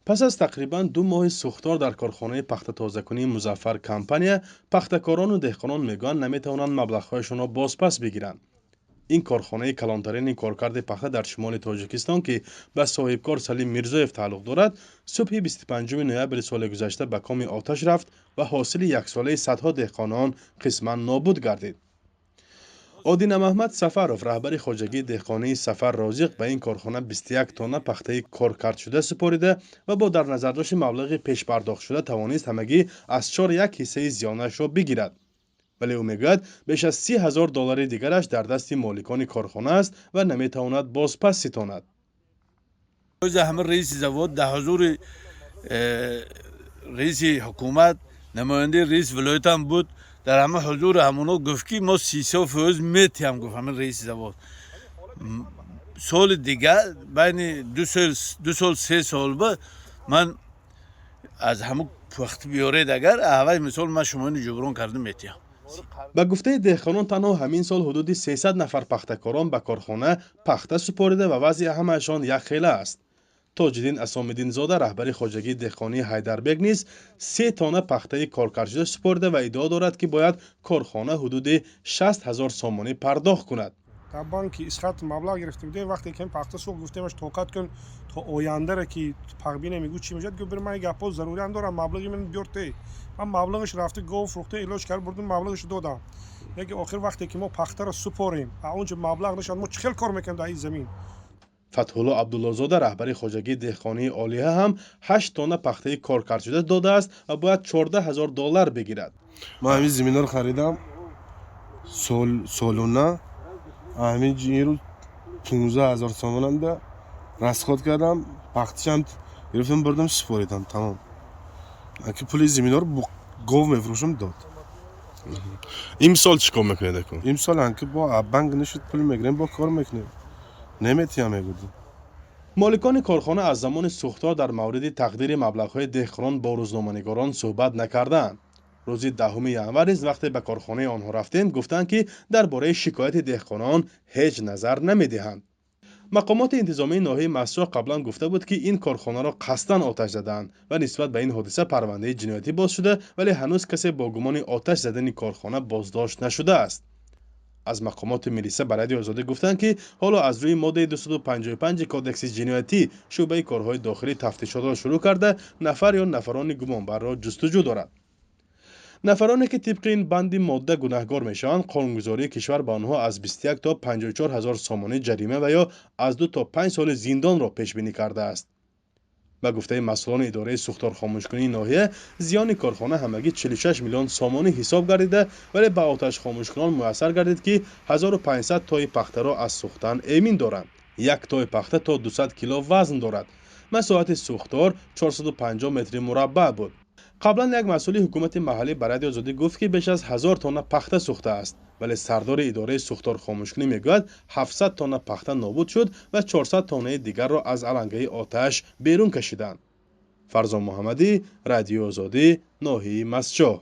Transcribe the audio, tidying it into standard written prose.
پس از تقریباً 2 ماه سوختار در کارخانه پخته‌تازه‌کنی مظفر کمپانی، پخته‌کاران و دهقانان میگن نمیتوانند مبلغ‌هایشان را بازپس بگیرند. این کارخانه کلانترین کارکرد پخته در شمال تاجیکستان که به صاحبکار سلیم میرزایف تعلق دارد، صبح 25 نوامبر سال گذشته به کام آتش رفت و حاصل یک ساله صدها دهقانان قسماً نابود گردید. آدینه محمد سفرов رهبر خواجگی دهقانی سفر رازق به این کارخانه 21 تانه پخته کارکرد شده سپاریده و با در نظر داشت مبلغ پیش پرداخت شده توانست همگی از 4.1 حصه زیانش را بگیرد. ولی او میگوید بیش از 30,000 دلار دیگرش در دست مالکان کارخانه است و نمیتواند بازپس ستاند. روز همه رئیس زواد در حضور رئیس حکومت نماینده رئیس ولایت هم بود. در همه حضور همونا گفت که ما 300% میتیم. گفت همه رئیس زواد سال دیگه بین 2 سال 3 سال بعد من از همه وقت بیارید اگر اول مثال من شما اینو جبران کرده میتیم. به گفته دهقانان تنها همین سال حدود 300 نفر پخته‌کاران به کارخانه پخته سپاریده و وضع همه‌شان یک خیله است. تاج‌الدین اسام‌الدین زاده رهبر خواجگی دهقانی حیدربگ نیز 3 تانه پخته کارکرد شده سپرده و ادعا دارد که باید کارخانه حدود 60,000 سامانی پرداخت کند. در بانک اسقاط مبلغ گرفته بودیم. وقتی که پخته سوخت گفتیمش توقعات کن تا آینده را که پخبینه میگو چی میشد. گفت من گپا ضروری هم دارم مبلغی من بیارته. من مبلغش رفته گاو فروخته علاج کرد بردم مبلغش دادم. یک آخر وقتی که ما پخته را سپاریم اونجا مبلغ نشد ما چخیل کار میکنیم در این زمین. فتح‌الله عبدالله‌زاده رهبر خواجگی دهقانی عالیه هم 8 تانه پخته کارکرد شده داده است و باید 14,000 دلار بگیرد. من همین زمین رو خریدم سالونه همین جیرو 15,000 سامانم ده رسخات کردم پختش هم گرفتم بردم سپاریدم تمام. اگه پول زمین رو با گاو میفروشم داد. امسال چیکار میکنید؟ امسال انکه با بانک نشد پول میگیریم با کار میکنیم نمیتونم میگم. مالکان کارخانه از زمان سوختار در مورد تقدیر مبلغ‌های دهقانان با روزنامه‌نگاران صحبت نکردند. روز 10 ژانویه نیز وقتی به کارخانه آنها رفتیم گفتند که درباره شکایت دهقانان هیچ نظر نمیدهند. مقامات انتظامی ناحیه مصرع قبلا گفته بود که این کارخانه را قصداً آتش زدند و نسبت به این حادثه پرونده جنایتی باز شده ولی هنوز کسی با گمان آتش زدن کارخانه بازداشت نشده است. از مقامات ملیسه به رادیو آزادی گفتند که حالا از روی ماده 255 کودکس جنایتی شعبه کارهای داخلی تفتیشات را شروع کرده نفر یا نفران گمانبر را جستجو دارد. نفرانی که طبق این بند ماده گناهکار میشوند قانونگذاری کشور به آنها از 21 تا 54,000 سامانه جریمه و یا از 2 تا 5 سال زندان را پیش بینی کرده است. به گفته مسئولان اداره سوختار خاموشکنی ناحیه زیان کارخانه همگی 46 میلیون سامانی حساب گردیده ولی به آتش خاموشکنان میسر گردید که 1500 تای پخته را از سوختن امین دارند. یک تای پخته تا 200 کیلو وزن دارد. مساحت سوختار 450 متر مربع بود. قبلا یک مسئول حکومت محلی به رادیو آزادی گفت که بیش از 1000 تانه پخته سوخته است ولی سردار اداره سوختار خاموشکنی میگوید 700 تانه پخته نابود شد و 400 تانه دیگر را از علنگه آتش بیرون کشیدند. فرزان محمدی، رادیو آزادی، ناحیه مسجد.